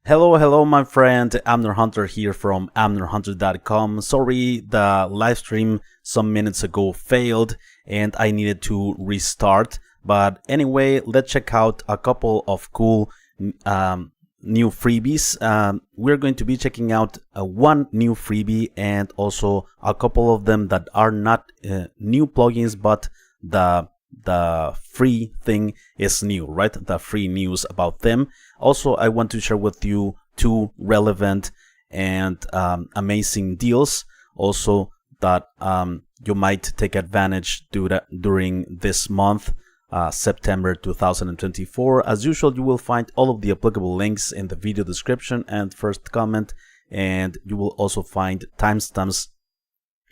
Hello, my friend. Amner Hunter here from amnerhunter.com. Sorry, the live stream some minutes ago failed and I needed to restart. But anyway, let's check out a couple of cool new freebies. We're going to be checking out one new freebie and also a couple of them that are not new plugins, but the free thing is new, right? The free news about them. Also, I want to share with you two relevant and amazing deals also that you might take advantage during this month, September 2024. As usual, you will find all of the applicable links in the video description and first comment, and you will also find timestamps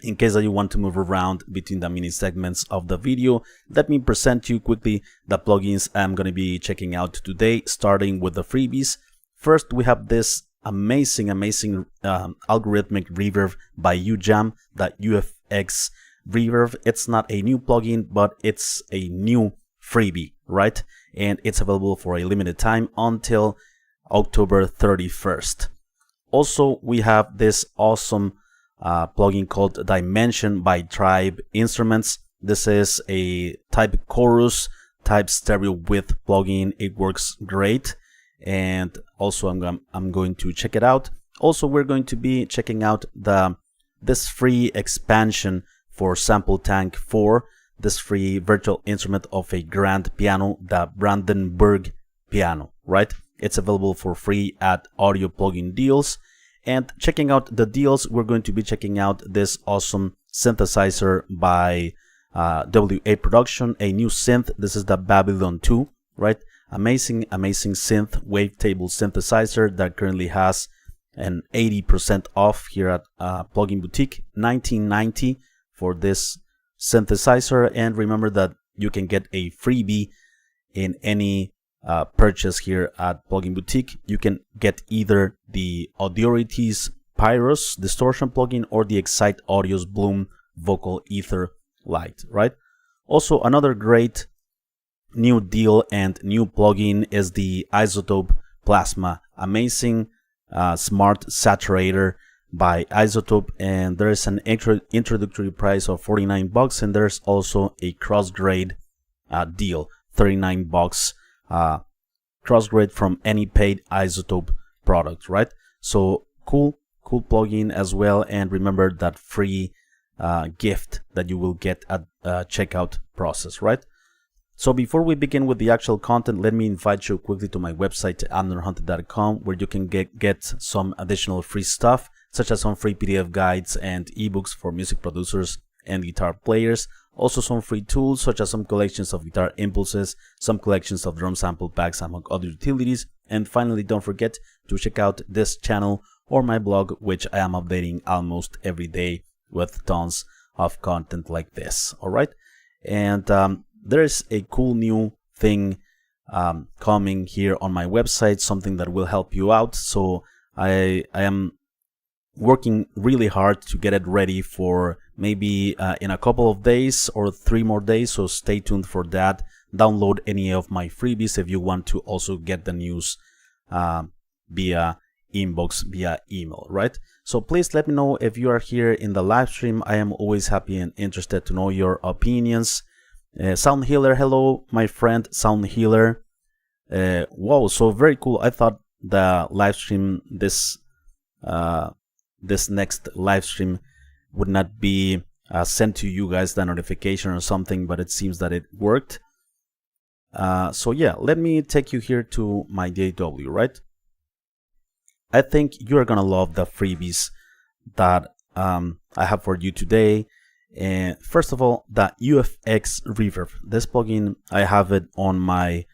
in case that you want to move around between the mini segments of the video. Let me present you quickly the plugins I'm going to be checking out today, starting with the freebies. First, we have this amazing algorithmic reverb by Ujam, the Ufx Reverb. It's not a new plugin, but it's a new freebie, right? And it's available for a limited time until October 31st. Also, we have this awesome plugin called Dimension by Tribe Instruments. This is a type chorus, type stereo width plugin. It works great, and also I'm going to check it out. Also, we're going to be checking out this free expansion for Sample Tank 4, this free virtual instrument of a grand piano, the Brandenburg piano, right? It's available for free at Audio Plugin Deals. And checking out the deals, we're going to be checking out this awesome synthesizer by WA Production, a new synth. This is the Babylon 2, right? Amazing synth wavetable synthesizer that currently has an 80% off here at Plugin Boutique, $19.90 for this synthesizer. And remember that you can get a freebie in any purchase here at Plugin Boutique. You can get either the Audiorities Pyros distortion plugin or the Excite Audio's Bloom Vocal Ether Light, right? Also, another great new deal and new plugin is the Izotope Plasma, amazing smart saturator by Izotope, and there is an introductory price of $49, and there's also a cross-grade deal, $39. Cross-grade from any paid Izotope product, right? So cool plugin as well. And remember that free gift that you will get at checkout process, right? So before we begin with the actual content, let me invite you quickly to my website, amnerhunter.com, where you can get some additional free stuff, such as some free PDF guides and ebooks for music producers and guitar players. Also some free tools, such as some collections of guitar impulses, some collections of drum sample packs, among other utilities. And finally, don't forget to check out this channel or my blog, which I am updating almost every day with tons of content like this. All right. And there is a cool new thing coming here on my website, something that will help you out. So I am working really hard to get it ready for maybe in a couple of days or 3 more days, so stay tuned for that. Download any of my freebies if you want to also get the news via inbox, via email, right? So please let me know if you are here in the live stream. I am always happy and interested to know your opinions. Sound Healer, hello my friend Sound Healer. Wow, so very cool. I thought the live stream, this next live stream would not be sent to you guys, the notification or something, but it seems that it worked. So yeah, let me take you here to my DAW, right? I think you're gonna love the freebies that I have for you today. And first of all, the Ufx Reverb. This plugin, I have it on my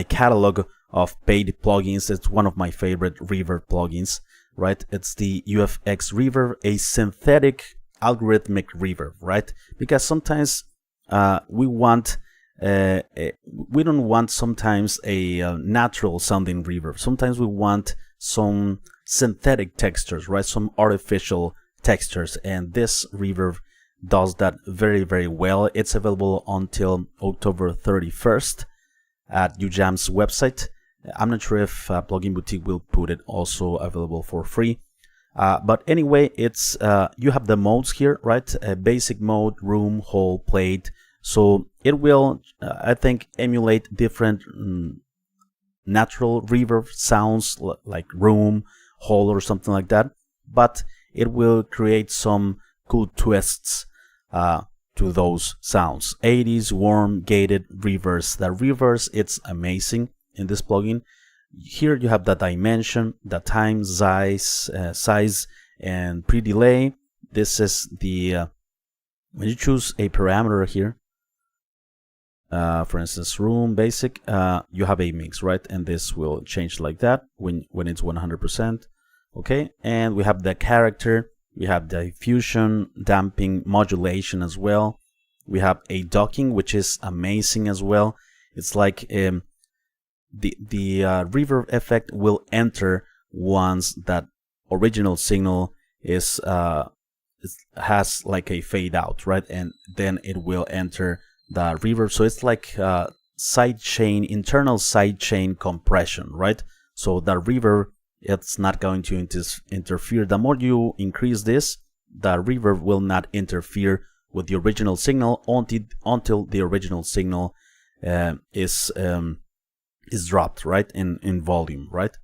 catalog of paid plugins. It's one of my favorite reverb plugins, right? It's the Ufx Reverb, a synthetic algorithmic reverb, right? Because sometimes we don't want sometimes a natural sounding reverb. Sometimes we want some synthetic textures, right? Some artificial textures, and this reverb does that very well. It's available until October 31st at Ujam's website, I'm not sure if Plugin Boutique will put it also available for free. But anyway, it's you have the modes here, right? Basic mode, room, hall, plate. So it will, I think, emulate different natural reverb sounds like room, hall, or something like that. But it will create some cool twists to those sounds. 80s, warm, gated, reverse. The reverse, it's amazing in this plugin. Here you have the dimension, the time, size, and pre-delay. This is the when you choose a parameter here, for instance, room, basic, you have a mix, right? And this will change like that when it's 100%. Okay, and we have the character, we have diffusion, damping, modulation as well. We have a docking, which is amazing as well. It's like the reverb effect will enter once that original signal is has like a fade out, right? And then it will enter the reverb. So it's like internal sidechain compression, right? So the reverb, it's not going to interfere. The more you increase this, the reverb will not interfere with the original signal until the original signal is dropped, right, in volume, right?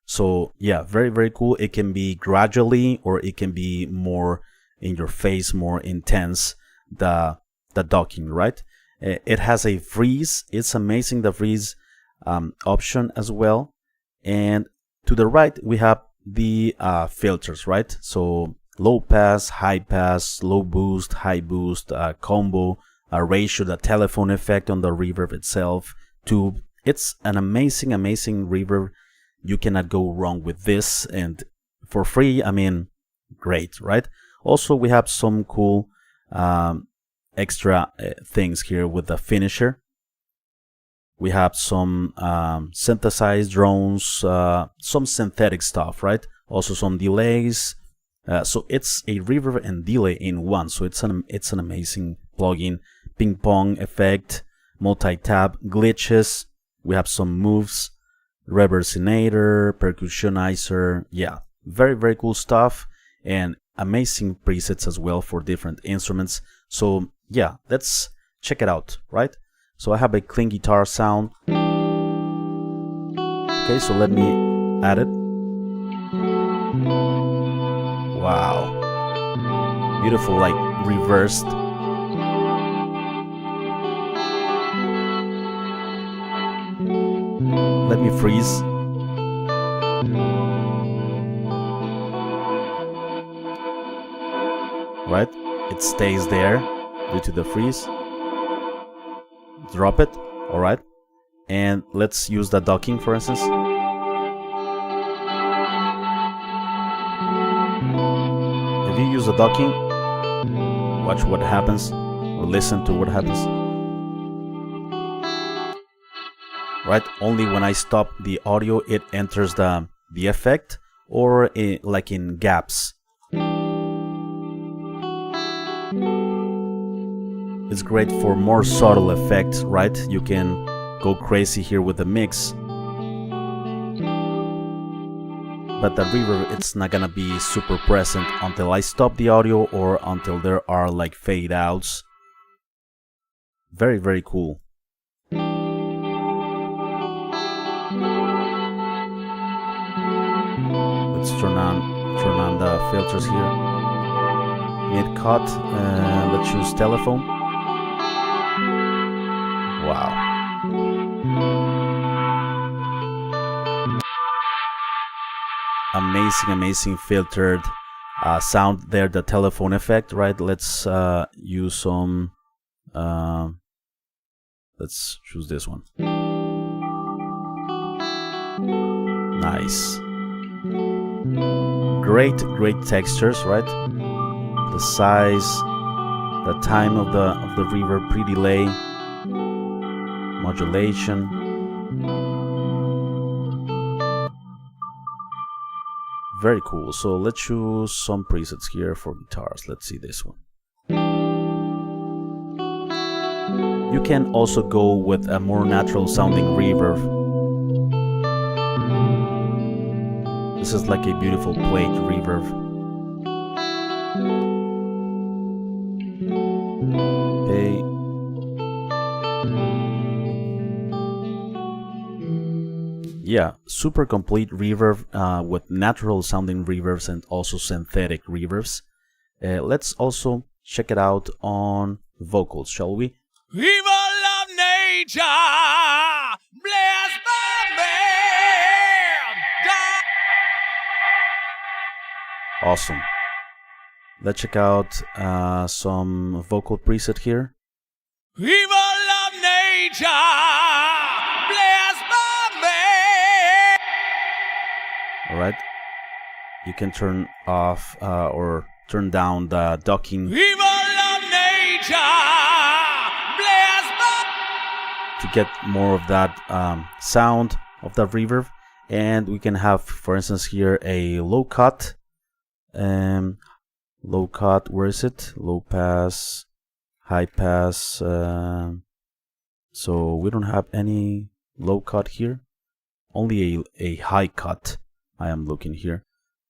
So yeah, very, very cool. It can be gradually, or it can be more in your face, more intense, the docking, right? It has a freeze. It's amazing, the freeze option as well. And to the right we have the filters, right? So low pass, high pass, low boost, high boost, combo, ratio, the telephone effect on the reverb itself, tube. It's an amazing reverb. You cannot go wrong with this, and for free, I mean, great, right? Also, we have some cool extra things here with the finisher. We have some synthesized drones, some synthetic stuff, right? Also some delays. So it's a reverb and delay in one. So it's an amazing plugin. Ping pong effect, multi-tab, glitches. We have some moves, reverbinator, percussionizer. Yeah, very, very cool stuff, and amazing presets as well for different instruments. So yeah, let's check it out, right? So I have a clean guitar sound. Okay, so let me add it. Wow, beautiful, like reversed. Let me freeze. Right, it stays there due to the freeze. Drop it. All right, and let's use the docking, for instance. If you use the docking, watch what happens, or listen to what happens. Right, only when I stop the audio it enters the effect, or like in gaps. It's great for more subtle effects, right? You can go crazy here with the mix, but the reverb, it's not gonna be super present until I stop the audio, or until there are like fade outs. Very, very cool. Let's turn on the filters here. Mid cut, let's choose telephone. Wow. Amazing filtered sound there, the telephone effect, right? Let's use some, let's choose this one. Nice. Great textures, right? The size, the time of the reverb, pre-delay, modulation. Very cool. So let's choose some presets here for guitars. Let's see this one. You can also go with a more natural sounding reverb. This is like a beautiful plate reverb. Okay. Yeah, super complete reverb with natural sounding reverbs and also synthetic reverbs. Let's also check it out on vocals, shall we? Evil of nature, bless my man. Awesome. Let's check out some vocal preset here. Evil of nature, bless my man. Alright. You can turn off or turn down the docking Evil of nature, bless my. to get more of that sound of the reverb. And we can have, for instance, here a low cut. Low cut, where is it? Low pass, high pass. So we don't have any low cut here. Only a high cut. I am looking here.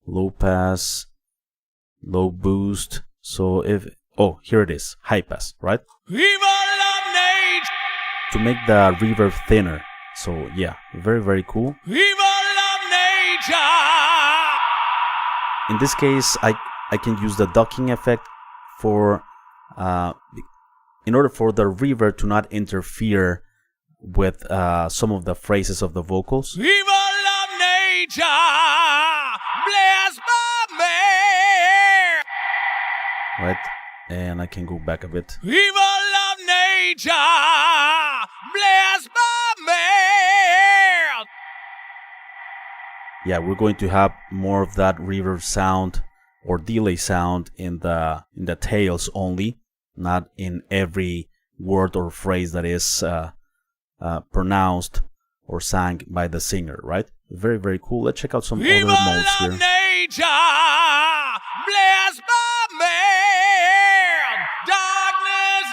Low pass, low boost. So if, oh, here it is, high pass, right? Evil of nature, To make the reverb thinner. So yeah, very, very cool. evil of nature. In this case, I can use the docking effect for, in order for the reverb to not interfere with some of the phrases of the vocals. Evil of nature, bless my man. Right? And I can go back a bit. Evil of nature, bless my man. Yeah, we're going to have more of that reverb sound or delay sound in the tails only, not in every word or phrase that is pronounced or sang by the singer, right? Very, very cool. Let's check out some Evil other modes of here. nature, bless my man. Darkness,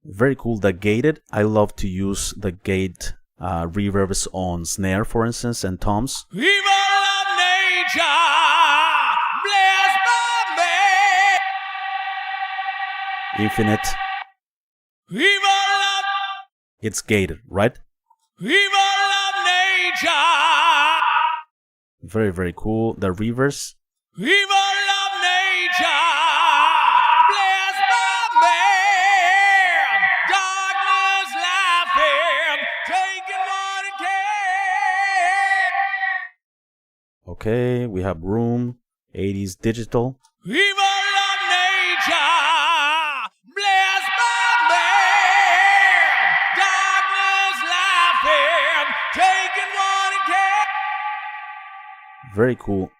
Very cool. The gated. I love to use the gate reverbs on snare, for instance, and toms. evil of nature, bless my man. Infinite. Evil of, It's gated, right? evil of nature, Very, very cool. The reverse. evil of nature, bless my man. Darkness laughing, taking what it can. Okay, we have room. 80s digital. Evil of nature, bless my man. Darkness laughing, taking what it can. Very cool.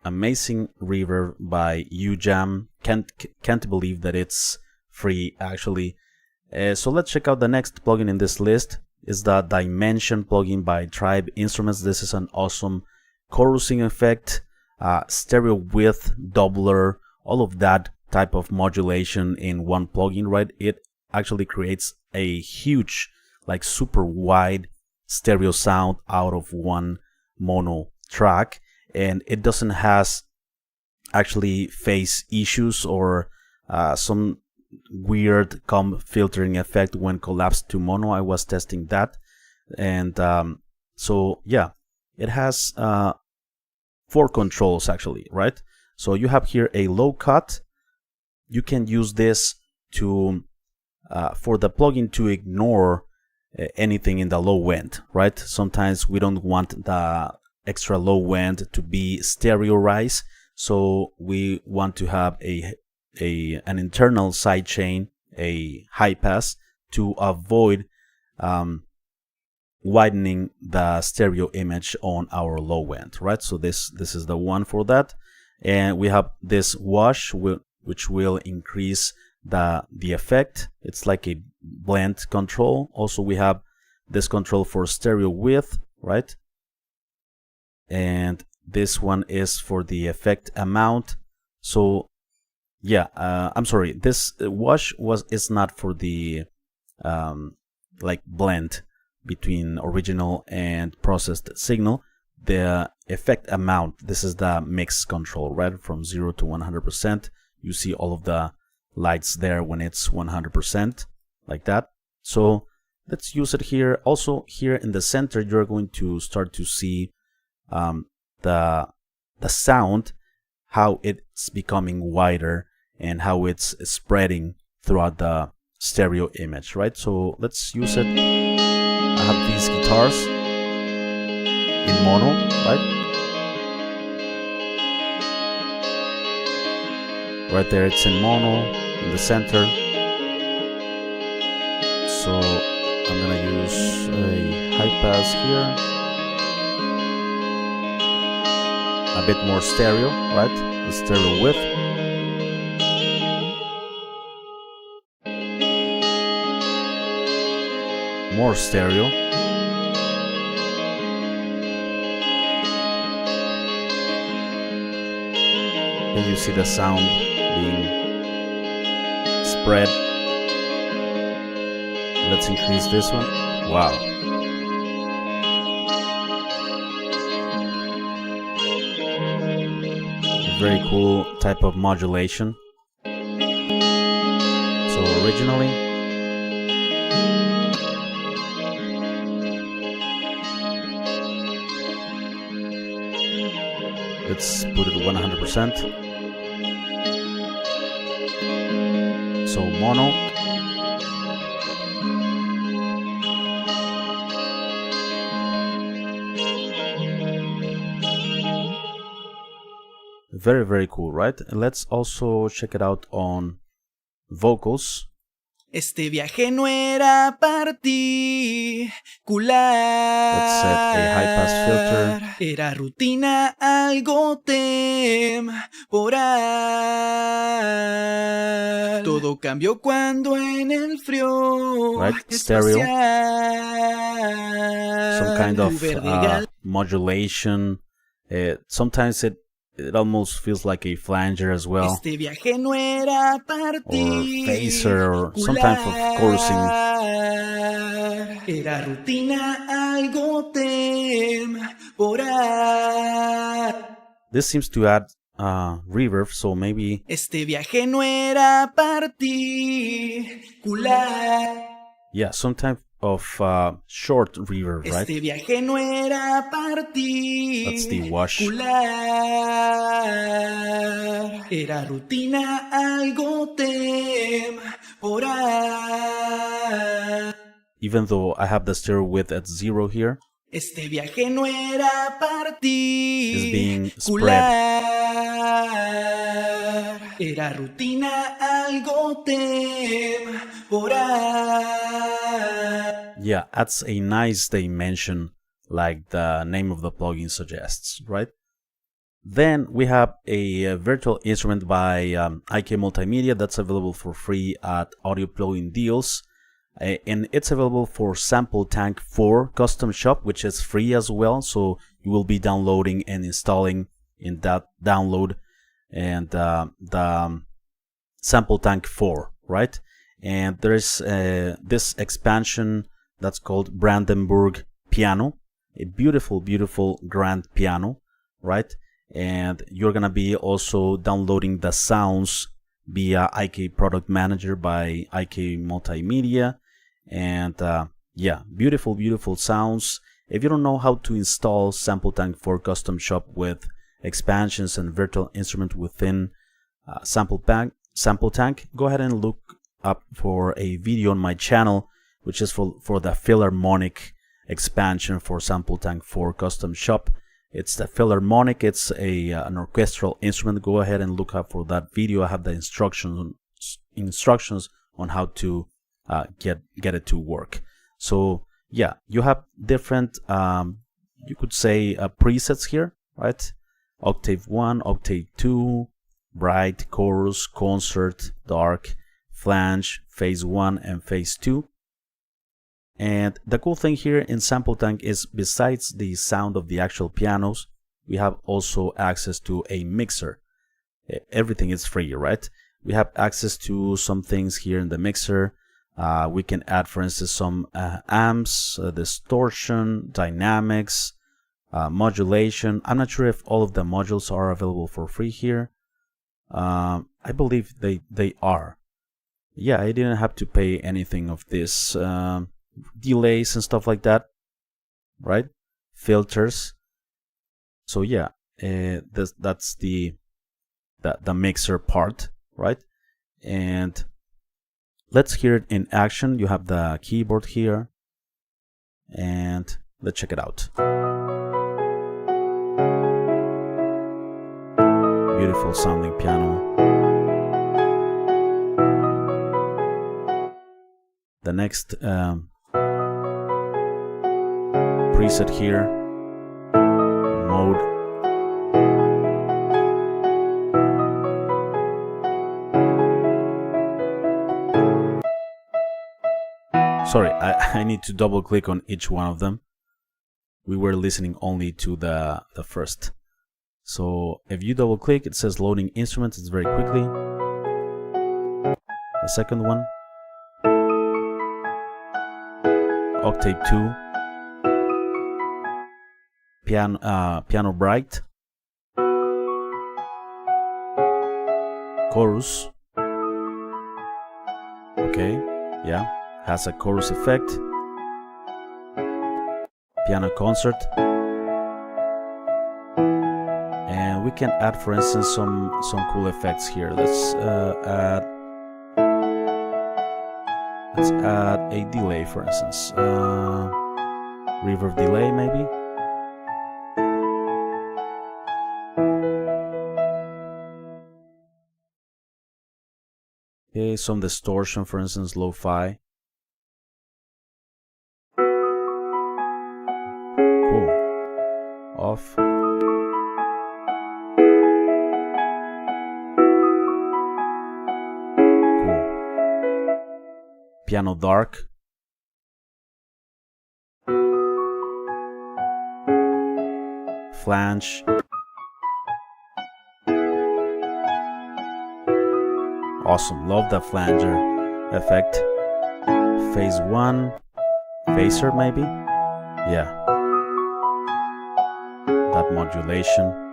Amazing reverb by Ujam. Can't believe that it's free, actually. So let's check out the next plugin in this list. Is the Dimension plugin by Tribe Instruments. This is an awesome chorusing effect, stereo width, doubler, all of that type of modulation in one plugin, right? It actually creates a huge, like super wide stereo sound out of one mono track, and it doesn't has actually phase issues or some weird comb filtering effect when collapsed to mono. I was testing that, and so yeah, it has 4 controls actually, right? So you have here a low cut. You can use this to for the plugin to ignore anything in the low end, right? Sometimes we don't want the extra low end to be stereoized, so we want to have an internal sidechain, a high pass, to avoid widening the stereo image on our low end, right? So this is the one for that. And we have this wash which will increase the effect. It's like a blend control. Also we have this control for stereo width, right? And this one is for the effect amount. So yeah, I'm sorry, this wash is not for the like blend between original and processed signal, the effect amount. This is the mix control, right? From 0 to 100%. You see all of the lights there when it's 100%, like that. So let's use it here. Also here in the center, you're going to start to see the sound, how it's becoming wider and how it's spreading throughout the stereo image, right? So let's use it. I have these guitars in mono, right? Right there, it's in mono in the center. So I'm gonna use a high pass here. A bit more stereo, right? The stereo width. More stereo. And you see the sound being spread. Let's increase this one. Wow. Very cool type of modulation. So originally, let's put it 100%. So mono. Very, very cool, right? And let's also check it out on vocals. Este viaje no era particular. Let's set a high pass filter. Era rutina, algo temporal. Todo cambió cuando en el frío. Right, stereo. Espacial. Some kind of modulation. Sometimes it almost feels like a flanger as well, Este viaje no era or phaser, or some type of chorusing. Era rutina, algo temporal. This seems to add reverb, so maybe Este viaje no era particular. yeah, some type of short reverb, right? Este viaje no era particular. That's the wash. Era rutina, algo temporal. Even though I have the stereo width at 0 here, Este viaje no era is being spread. particular. Era rutina, algo temporal. Yeah, adds a nice dimension, like the name of the plugin suggests, right? Then we have a virtual instrument by IK Multimedia that's available for free at Audio Plugin Deals. And it's available for Sample Tank 4 Custom Shop, which is free as well. So you will be downloading and installing in that download and the Sample Tank 4, right? And there's this expansion that's called Brandenburg Piano, a beautiful, beautiful grand piano, right? And you're gonna be also downloading the sounds via IK Product Manager by IK Multimedia. And yeah, beautiful, beautiful sounds. If you don't know how to install Sample Tank 4 Custom Shop with expansions and virtual instrument within Sample Tank, go ahead and look up for a video on my channel, which is for the Philharmonic expansion for Sample Tank 4 Custom Shop. It's the Philharmonic. It's an orchestral instrument. Go ahead and look up for that video. I have the instructions on how to get it to work. So yeah, you have different you could say presets here, right? Octave 1, Octave 2, bright, chorus, concert, dark, flange, phase 1 and phase 2. And the cool thing here in Sample Tank is, besides the sound of the actual pianos, we have also access to a mixer. Everything is free, right? We have access to some things here in the mixer. We can add, for instance, some amps, distortion, dynamics, modulation. I'm not sure if all of the modules are available for free here. I believe they are. Yeah, I didn't have to pay anything of this. Delays and stuff like that, right? Filters. So yeah, that's the mixer part, right? And let's hear it in action. You have the keyboard here, and let's check it out. Beautiful sounding piano. The next preset here, mode. Sorry, I need to double click on each one of them. We were listening only to the first. So if you double click, it says loading instruments. It's very quickly. The second one, octave 2, piano bright, chorus. Okay, yeah, has a chorus effect. Piano concert. And we can add, for instance, some cool effects here. Let's add a delay, for instance. Reverb delay, maybe. Okay, some distortion, for instance, lo-fi. Cool. Off. Piano dark. Flange. Awesome, love the flanger effect. Phase 1. Phaser maybe? Yeah. That modulation.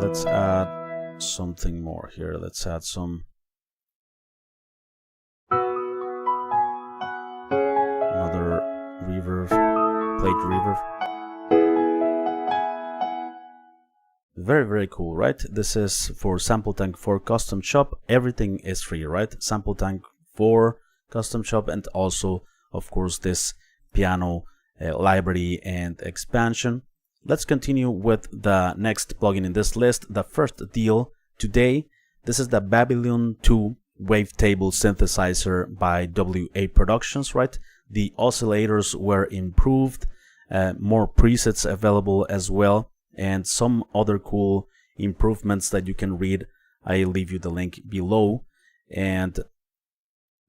Let's add something more here. Let's add some another reverb, plate reverb. Very, very cool, right? This is for Sample Tank 4 Custom Shop. Everything is free, right? Sample Tank 4 Custom Shop, and also, of course, this piano library and expansion. Let's continue with the next plugin in this list. The first deal today, this is the Babylon 2 Wavetable synthesizer by WA Productions, right? The oscillators were improved, more presets available as well, and some other cool improvements that you can read. I'll leave you the link below. And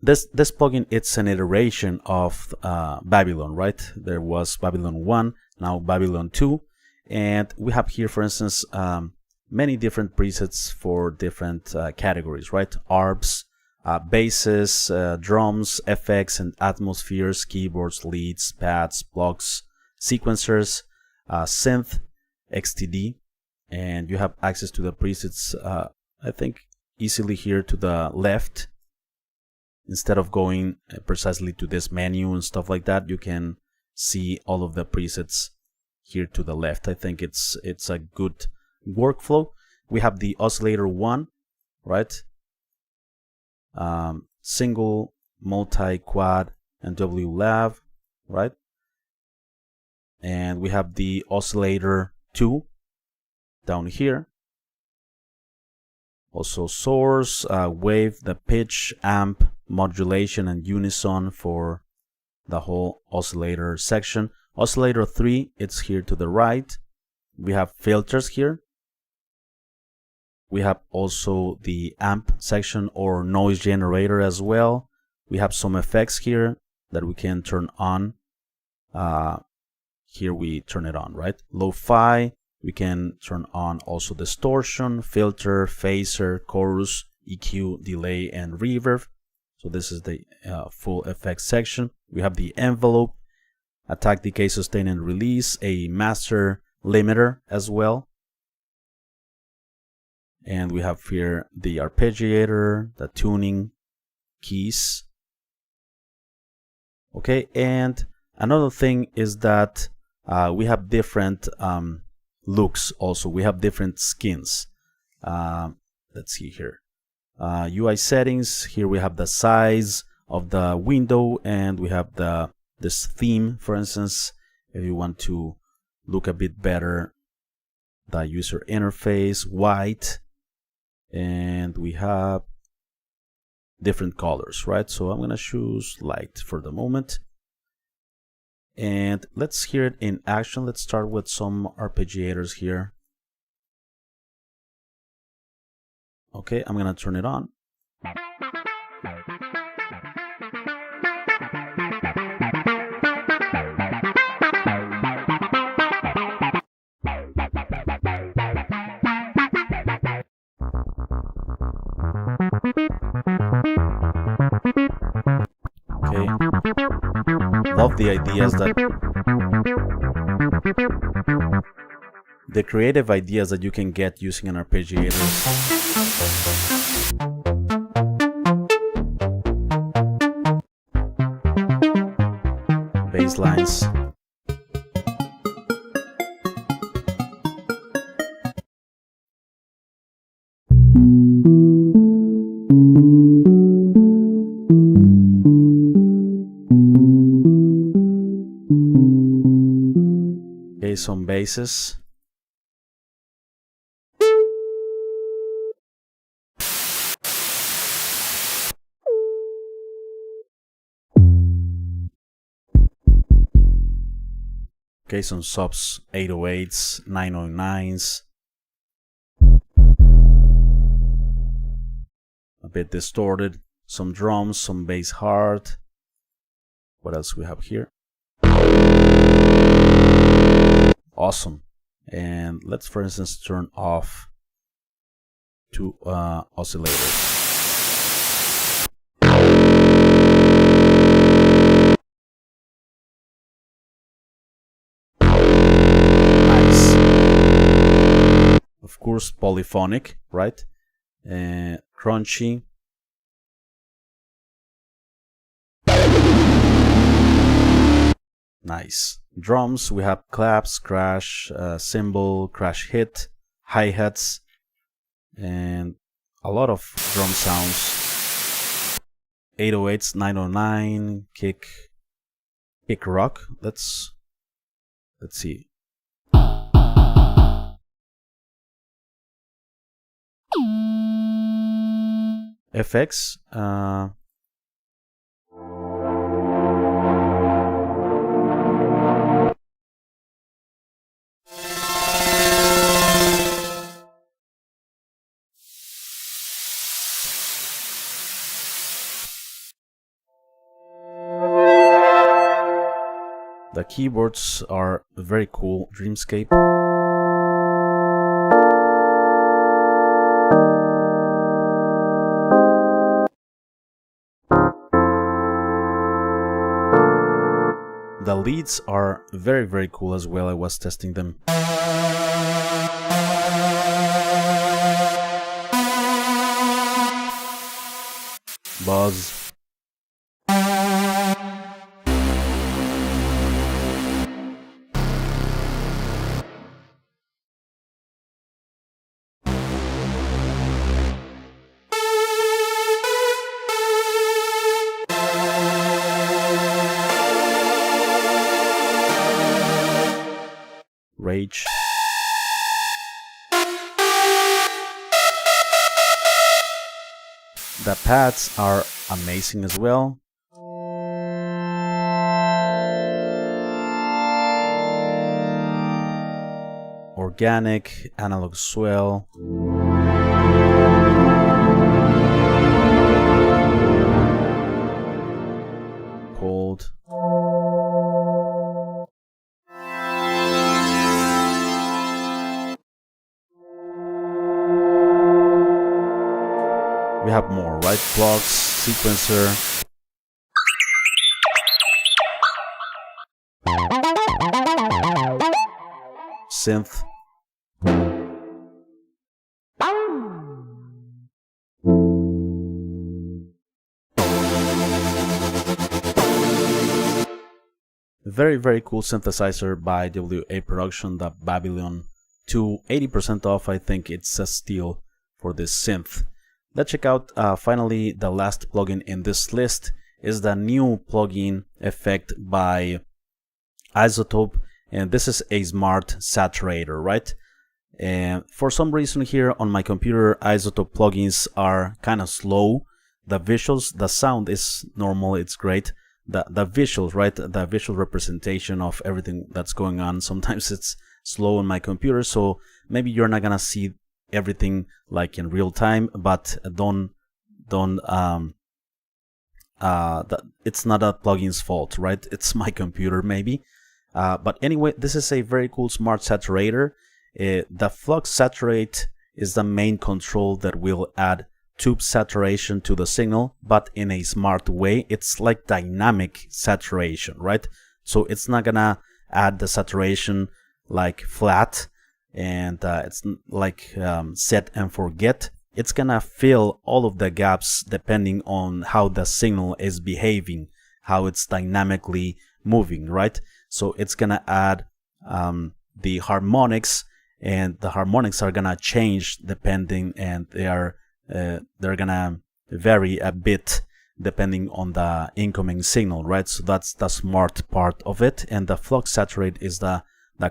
this plugin, it's an iteration of Babylon, right? There was Babylon 1, now Babylon 2, and we have here, for instance, many different presets for different categories, right? ARPs, basses, drums, effects and atmospheres, keyboards, leads, pads, blocks, sequencers, synth, XTD, and you have access to the presets, I think, easily here to the left. Instead of going precisely to this menu and stuff like that, you can see all of the presets here to the left. I think it's a good workflow. We have the oscillator 1, right? Single, multi, quad, and WLAV, right? And we have the oscillator 2 down here. Also source, wave, the pitch, amp, modulation, and unison for the whole oscillator section. Oscillator 3, it's here to the right. We have filters here. We have also the amp section or noise generator as well. We have some effects here that we can turn on. Here we turn it on, right? Lo-fi, We can turn on also distortion, filter, phaser, chorus, EQ, delay, and reverb. So this is the full effects section. We have the envelope, attack, decay, sustain, and release, a master limiter as well. And we have here the arpeggiator, the tuning keys. Okay, and another thing is that we have different looks also. We have different skins. Let's see here. UI settings. Here we have the size of the window, and we have this theme, for instance, if you want to look a bit better. The user interface, white, and we have different colors, right? So I'm gonna choose light for the moment. And let's hear it in action. Let's start with some arpeggiators here. Okay, I'm gonna turn it on. Okay, love the ideas that the creative ideas that you can get using an arpeggiator. Bass lines. Okay, some basses. Okay, some subs, 808s, 909s. A bit distorted. Some drums, some bass hard. What else we have here? Awesome. And let's, for instance, turn off two oscillators. Nice. Of course, polyphonic, right? Crunchy. Nice. Drums, we have claps, crash, cymbal, crash hit, hi-hats, and a lot of drum sounds. 808s, 909, kick rock. Let's see. FX. The keyboards are very cool. Dreamscape. The leads are very, very cool as well. I was testing them. Buzz. Rage. The pads are amazing as well. Organic, analog swell. Cold. have more, right? Plugs, sequencer. Synth. Very cool synthesizer by WA Production, the Babylon 2, 80% off. I think it's a steal for this synth. Let's check out finally the last plugin in this list is the new plugin effect by Izotope, and this is a smart saturator, right? And for some reason here on my computer, Izotope plugins are kind of slow. The visuals, the sound is normal, it's great. The visuals, right? The visual representation of everything that's going on, sometimes it's slow on my computer, so maybe you're not gonna see everything like in real time, but it's not a plugin's fault, right? It's my computer maybe. But anyway, this is a very cool smart saturator. The flux saturate is the main control that will add tube saturation to the signal, but in a smart way. It's like dynamic saturation, right? So it's not gonna add the saturation like flat and it's like set and forget. It's gonna fill all of the gaps depending on how the signal is behaving, how it's dynamically moving, right? So it's gonna add the harmonics, and the harmonics are gonna change depending, and they're gonna vary a bit depending on the incoming signal, right? So that's the smart part of it, and the flux saturate is the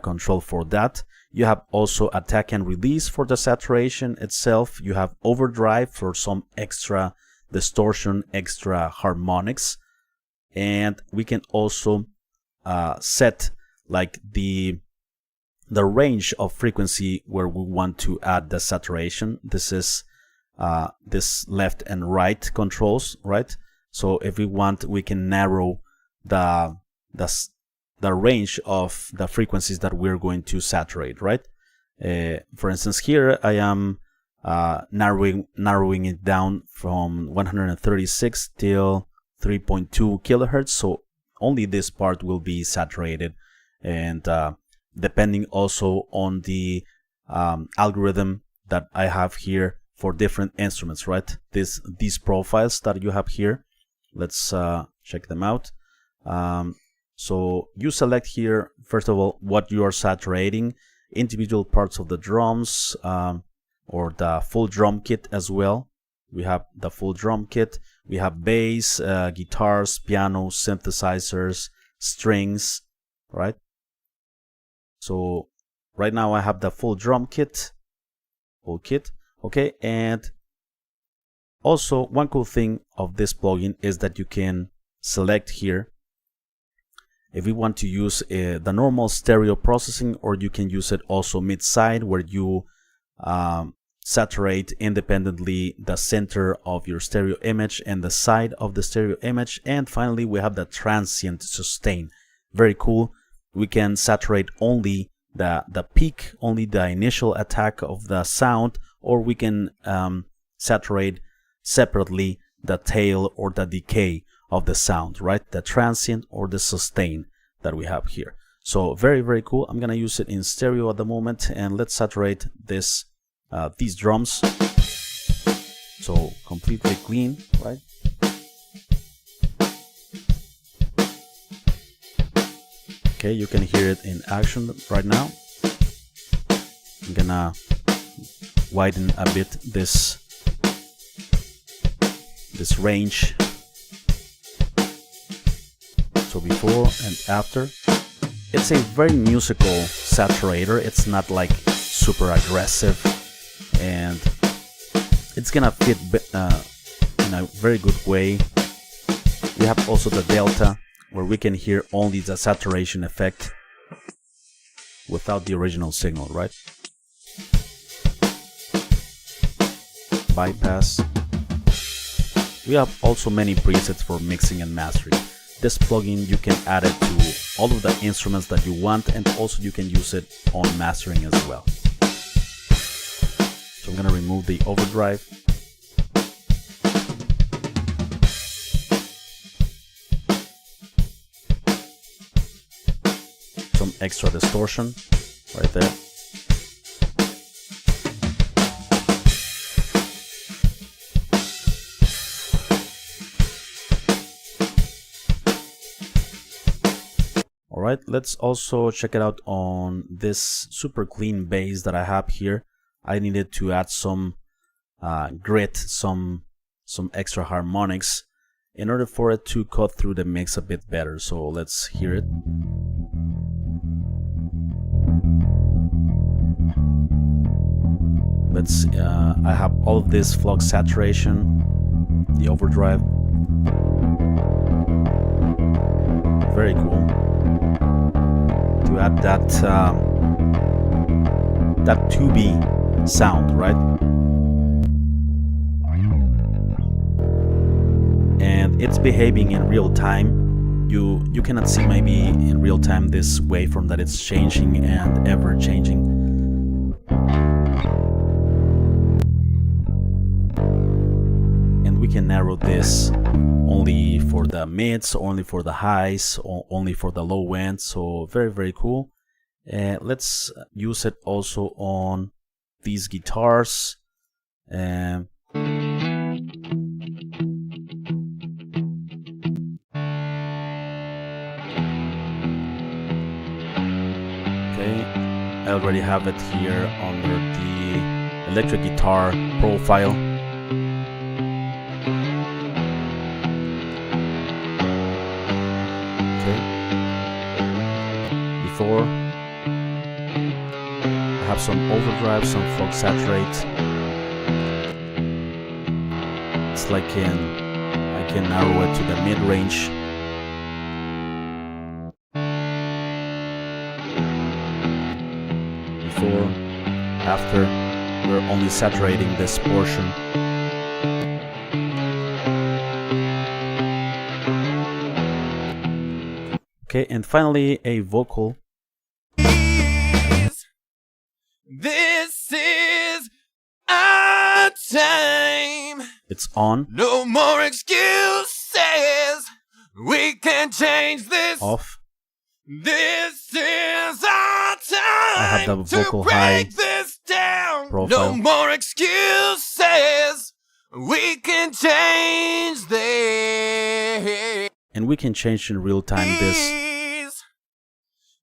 control for that. You have also attack and release for the saturation itself. You have overdrive for some extra distortion, extra harmonics, and we can also set like the range of frequency where we want to add the saturation. This is this left and right controls, right? So if we want, we can narrow the range of the frequencies that we're going to saturate, right? For instance, here I am narrowing it down from 136 till 3.2 kilohertz. So only this part will be saturated, and depending also on the algorithm that I have here for different instruments, right? These profiles that you have here, let's check them out. So you select here, first of all, what you are saturating, individual parts of the drums, or the full drum kit as well. We have the full drum kit. We have bass, guitars, piano, synthesizers, strings, right? So right now I have the full drum kit, okay. And also one cool thing of this plugin is that you can select here if we want to use the normal stereo processing, or you can use it also mid-side, where you saturate independently the center of your stereo image and the side of the stereo image. And finally we have the transient sustain. Very cool. We can saturate only the peak, only the initial attack of the sound, or we can saturate separately the tail or the decay of the sound, right? The transient or the sustain that we have here. So very cool. I'm gonna use it in stereo at the moment, and let's saturate this these drums. So completely clean, right? Okay, you can hear it in action right now. I'm gonna widen a bit this range. So before and after. It's a very musical saturator. It's not like super aggressive, and it's gonna fit in a very good way. We have also the delta, where we can hear only the saturation effect without the original signal, right? Bypass. We have also many presets for mixing and mastering. This plugin, you can add it to all of the instruments that you want, and also you can use it on mastering as well. So I'm gonna remove the overdrive. extra distortion right there. Alright, let's also check it out on this super clean bass that I have here. I needed to add some grit, some extra harmonics in order for it to cut through the mix a bit better. So let's hear it. I have all of this flux saturation, the overdrive. Very cool. To add that tubey sound, right? And it's behaving in real time. You cannot see maybe in real time this waveform that it's changing and ever changing. And we can narrow this only for the mids, only for the highs, or only for the low end. So very, very cool. Let's use it also on these guitars. Okay, I already have it here under the electric guitar profile. Before, I have some overdrive, some flux saturate. It's like I can narrow it to the mid range. Before, after, we're only saturating this portion. Okay, and finally a vocal. This is our time. It's on. No more excuses. We can change this. Off. This is our time. I have the vocal to break high this down. profile. No more excuses. We can change this. And we can change in real time this.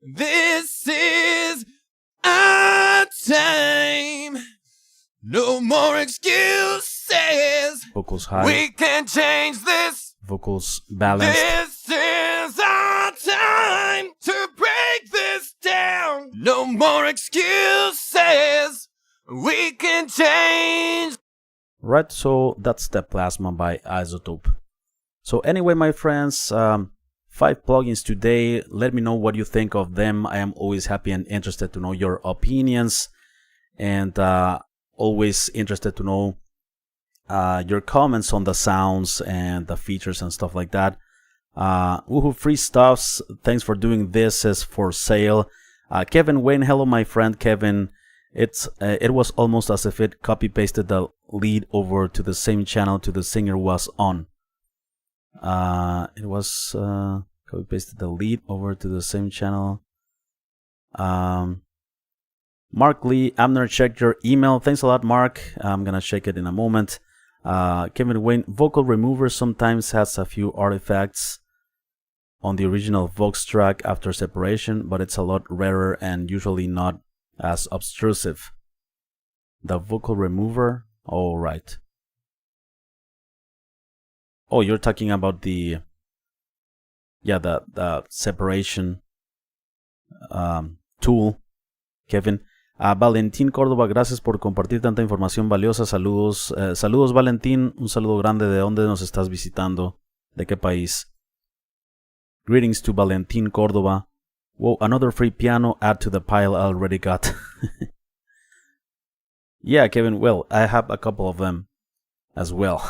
This is our time. No more excuses. Vocals high. We can change this. Vocals balanced. This is our time to break this down. No more excuses. We can change. Right, so that's the Plasma by Izotope. So anyway, my friends, 5 plugins today. Let me know what you think of them. I am always happy and interested to know your opinions, and always interested to know your comments on the sounds and the features and stuff like that. Woohoo, free stuffs. Thanks for doing this. Is for sale. Kevin Wayne, hello my friend Kevin. It was almost as if it copy pasted the lead over to the same channel to the singer was on. It was copy pasted the lead over to the same channel. Mark Lee, Amner, check your email. Thanks a lot, Mark. I'm gonna check it in a moment. Kevin Wayne, vocal remover sometimes has a few artifacts on the original Vox track after separation, but it's a lot rarer and usually not as obtrusive. The vocal remover, all right. Oh, you're talking about the separation tool, Kevin. Valentín Córdoba, gracias por compartir tanta información valiosa. Saludos, saludos Valentín, un saludo grande. ¿De dónde nos estás visitando? ¿De qué país? Greetings to Valentín Córdoba. Whoa, another free piano add to the pile I already got. Yeah, Kevin, well, I have a couple of them as well.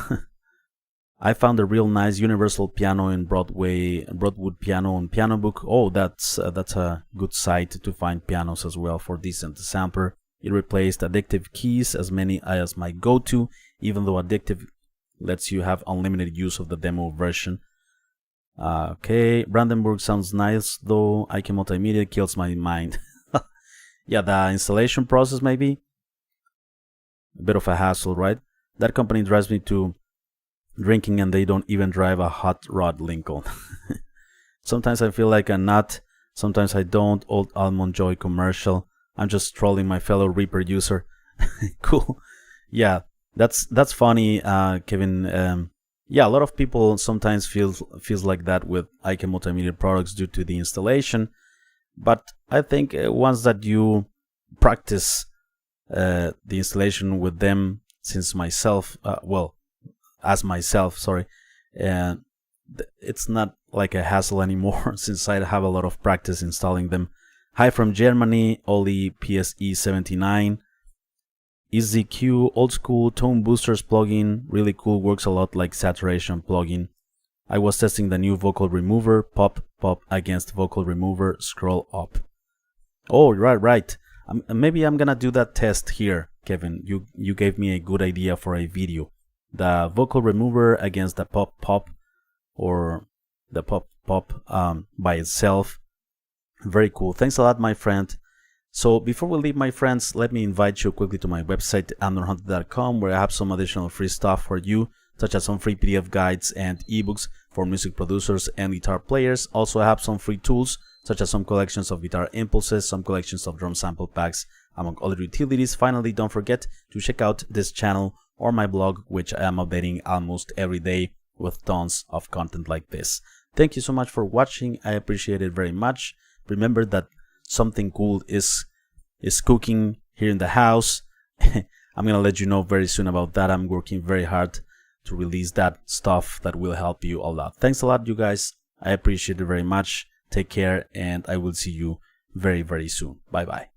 I found a real nice universal piano in Broadwood Piano and Piano Book. Oh, that's a good site to find pianos as well for decent sampler. It replaced Addictive Keys, as many as my go-to, even though Addictive lets you have unlimited use of the demo version. Okay, Brandenburg sounds nice though. IK Multimedia kills my mind. Yeah, the installation process maybe a bit of a hassle, right? That company drives me to drinking and they don't even drive a hot rod Lincoln. Sometimes I feel like a nut, sometimes I don't. Old Almond Joy commercial. I'm just trolling my fellow Reaper user. Cool. Yeah, that's funny, Kevin. Yeah, a lot of people sometimes feels like that with IK Multimedia products due to the installation. But I think once that you practice the installation with them, since myself, as myself, sorry, it's not like a hassle anymore since I have a lot of practice installing them. Hi from Germany, Oli PSE 79. EZQ old school tone boosters plugin, really cool, works a lot like saturation plugin. I was testing the new vocal remover, pop against vocal remover, scroll up. Oh, right. Maybe I'm gonna do that test here, Kevin. You gave me a good idea for a video. The vocal remover against the pop, or the pop by itself. Very cool. Thanks a lot, my friend. So before we leave, my friends, let me invite you quickly to my website, amnorhunter.com, where I have some additional free stuff for you, such as some free PDF guides and ebooks for music producers and guitar players. Also, I have some free tools, such as some collections of guitar impulses, some collections of drum sample packs, among other utilities. Finally, don't forget to check out this channel or my blog, which I am updating almost every day with tons of content like this. Thank you so much for watching. I appreciate it very much. Remember that something cool is cooking here in the house. I'm gonna let you know very soon about that. I'm working very hard to release that stuff that will help you a lot. Thanks a lot, you guys. I appreciate it very much. Take care, and I will see you very, very soon. Bye bye.